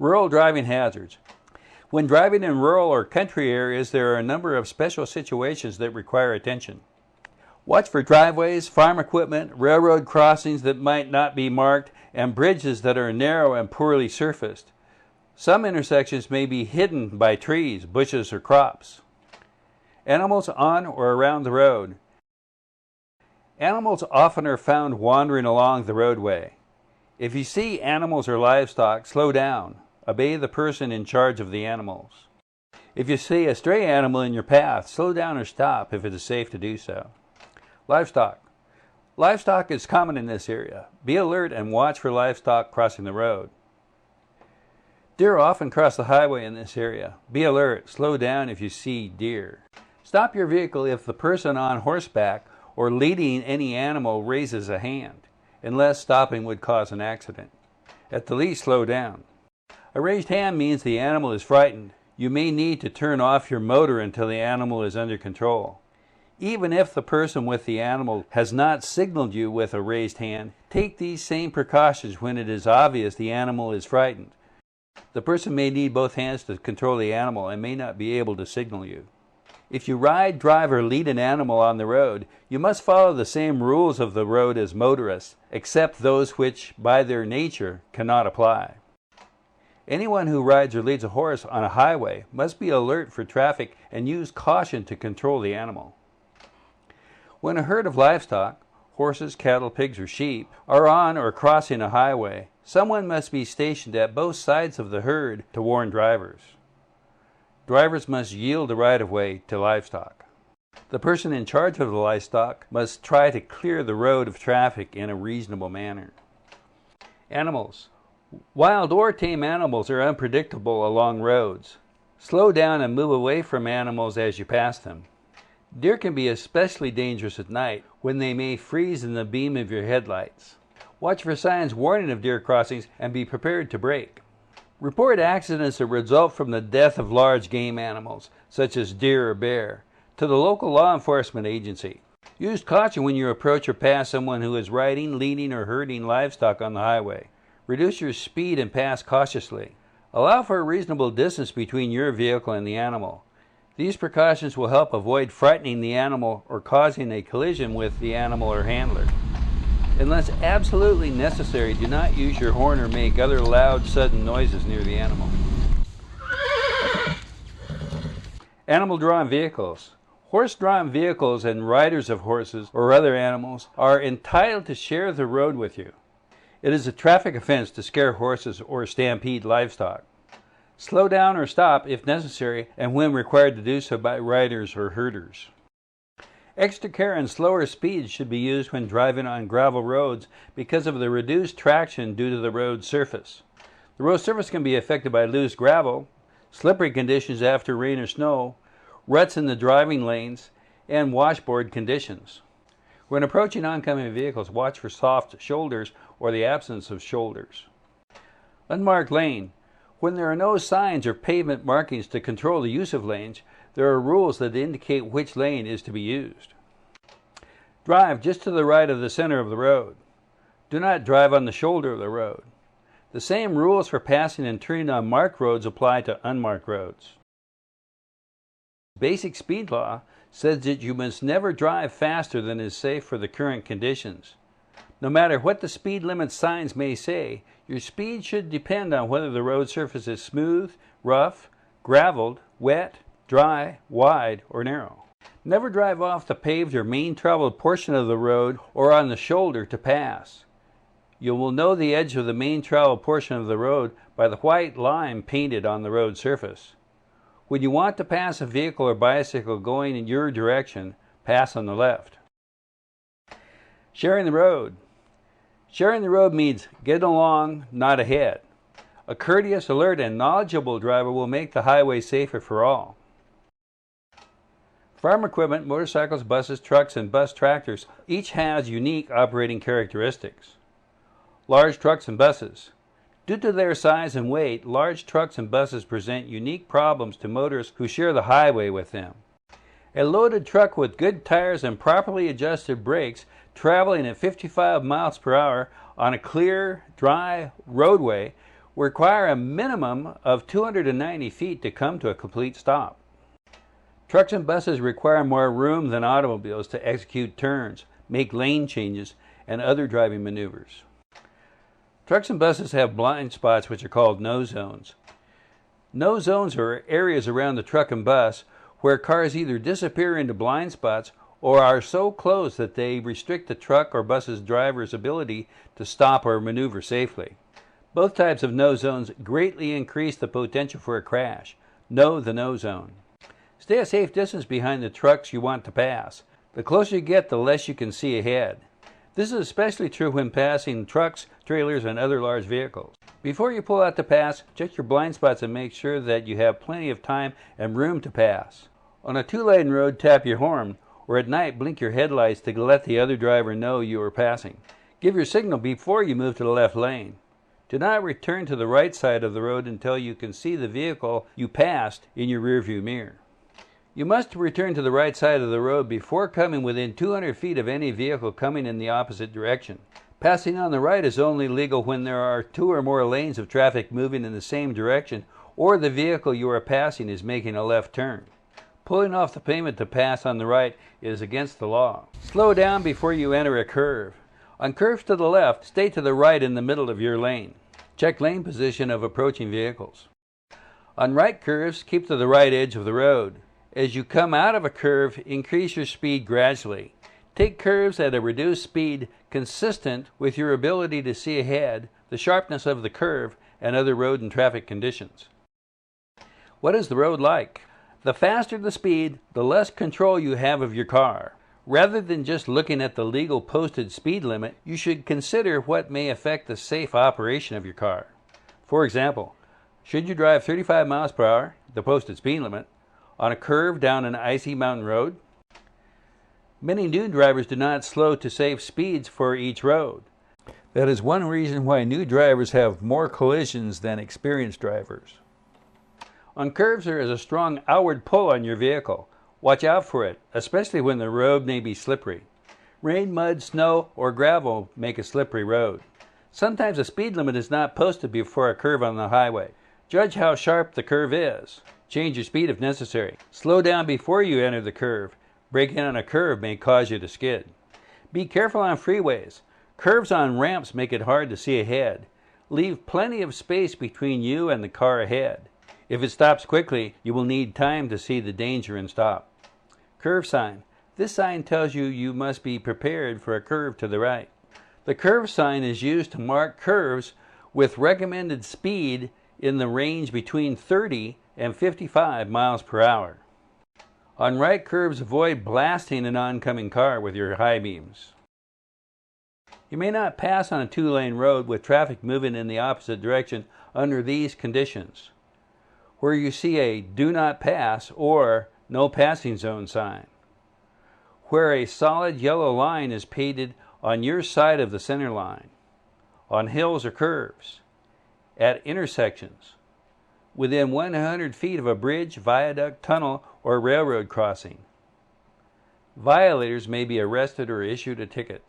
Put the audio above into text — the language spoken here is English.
Rural driving hazards. When driving in rural or country areas, there are a number of special situations that require attention. Watch for driveways, farm equipment, railroad crossings that might not be marked, and bridges that are narrow and poorly surfaced. Some intersections may be hidden by trees, bushes, or crops. Animals on or around the road. Animals often are found wandering along the roadway. If you see animals or livestock, slow down. Obey the person in charge of the animals. If you see a stray animal in your path, slow down or stop if it is safe to do so. Livestock. Livestock is common in this area. Be alert and watch for livestock crossing the road. Deer often cross the highway in this area. Be alert. Slow down if you see deer. Stop your vehicle if the person on horseback or leading any animal raises a hand, unless stopping would cause an accident. At the least, slow down. A raised hand means the animal is frightened. You may need to turn off your motor until the animal is under control. Even if the person with the animal has not signaled you with a raised hand, take these same precautions when it is obvious the animal is frightened. The person may need both hands to control the animal and may not be able to signal you. If you ride, drive, or lead an animal on the road, you must follow the same rules of the road as motorists, except those which, by their nature, cannot apply. Anyone who rides or leads a horse on a highway must be alert for traffic and use caution to control the animal. When a herd of livestock, horses, cattle, pigs, or sheep, are on or crossing a highway, someone must be stationed at both sides of the herd to warn drivers. Drivers must yield the right-of-way to livestock. The person in charge of the livestock must try to clear the road of traffic in a reasonable manner. Animals. Wild or tame animals are unpredictable along roads. Slow down and move away from animals as you pass them. Deer can be especially dangerous at night when they may freeze in the beam of your headlights. Watch for signs warning of deer crossings and be prepared to brake. Report accidents that result from the death of large game animals, such as deer or bear, to the local law enforcement agency. Use caution when you approach or pass someone who is riding, leading, or herding livestock on the highway. Reduce your speed and pass cautiously. Allow for a reasonable distance between your vehicle and the animal. These precautions will help avoid frightening the animal or causing a collision with the animal or handler. Unless absolutely necessary, do not use your horn or make other loud, sudden noises near the animal. Animal-drawn vehicles. Horse-drawn vehicles and riders of horses or other animals are entitled to share the road with you. It is a traffic offense to scare horses or stampede livestock. Slow down or stop if necessary and when required to do so by riders or herders. Extra care and slower speeds should be used when driving on gravel roads because of the reduced traction due to the road surface. The road surface can be affected by loose gravel, slippery conditions after rain or snow, ruts in the driving lanes, and washboard conditions. When approaching oncoming vehicles, watch for soft shoulders or the absence of shoulders. Unmarked lane. When there are no signs or pavement markings to control the use of lanes, there are rules that indicate which lane is to be used. Drive just to the right of the center of the road. Do not drive on the shoulder of the road. The same rules for passing and turning on marked roads apply to unmarked roads. Basic speed law says that you must never drive faster than is safe for the current conditions. No matter what the speed limit signs may say, your speed should depend on whether the road surface is smooth, rough, graveled, wet, dry, wide, or narrow. Never drive off the paved or main traveled portion of the road or on the shoulder to pass. You will know the edge of the main traveled portion of the road by the white line painted on the road surface. When you want to pass a vehicle or bicycle going in your direction, pass on the left. Sharing the road. Sharing the road means get along, not ahead. A courteous, alert, and knowledgeable driver will make the highway safer for all. Farm equipment, motorcycles, buses, trucks, and bus tractors each has unique operating characteristics. Large trucks and buses. Due to their size and weight, large trucks and buses present unique problems to motorists who share the highway with them. A loaded truck with good tires and properly adjusted brakes traveling at 55 miles per hour on a clear, dry roadway require a minimum of 290 feet to come to a complete stop. Trucks and buses require more room than automobiles to execute turns, make lane changes, and other driving maneuvers. Trucks and buses have blind spots which are called no zones. No zones are areas around the truck and bus where cars either disappear into blind spots or are so close that they restrict the truck or bus's driver's ability to stop or maneuver safely. Both types of no zones greatly increase the potential for a crash. Know the no zone. Stay a safe distance behind the trucks you want to pass. The closer you get, the less you can see ahead. This is especially true when passing trucks, trailers, and other large vehicles. Before you pull out to pass, check your blind spots and make sure that you have plenty of time and room to pass. On a two-lane road, tap your horn, or at night, blink your headlights to let the other driver know you are passing. Give your signal before you move to the left lane. Do not return to the right side of the road until you can see the vehicle you passed in your rearview mirror. You must return to the right side of the road before coming within 200 feet of any vehicle coming in the opposite direction. Passing on the right is only legal when there are 2 or more lanes of traffic moving in the same direction or the vehicle you are passing is making a left turn. Pulling off the pavement to pass on the right is against the law. Slow down before you enter a curve. On curves to the left, stay to the right in the middle of your lane. Check lane position of approaching vehicles. On right curves, keep to the right edge of the road. As you come out of a curve, increase your speed gradually. Take curves at a reduced speed consistent with your ability to see ahead, the sharpness of the curve, and other road and traffic conditions. What is the road like? The faster the speed, the less control you have of your car. Rather than just looking at the legal posted speed limit, you should consider what may affect the safe operation of your car. For example, should you drive 35 miles per hour, the posted speed limit, on a curve down an icy mountain road? Many new drivers do not slow to save speeds for each road. That is one reason why new drivers have more collisions than experienced drivers. On curves, there is a strong outward pull on your vehicle. Watch out for it, especially when the road may be slippery. Rain, mud, snow, or gravel make a slippery road. Sometimes a speed limit is not posted before a curve on the highway. Judge how sharp the curve is. Change your speed if necessary. Slow down before you enter the curve. Braking on a curve may cause you to skid. Be careful on freeways. Curves on ramps make it hard to see ahead. Leave plenty of space between you and the car ahead. If it stops quickly, you will need time to see the danger and stop. Curve sign. This sign tells you you must be prepared for a curve to the right. The curve sign is used to mark curves with recommended speed in the range between 30 and 55 miles per hour. On right curves, avoid blasting an oncoming car with your high beams. You may not pass on a two-lane road with traffic moving in the opposite direction under these conditions, where you see a do not pass or no passing zone sign, where a solid yellow line is painted on your side of the center line, on hills or curves, at intersections, within 100 feet of a bridge, viaduct, tunnel, or railroad crossing. Violators may be arrested or issued a ticket.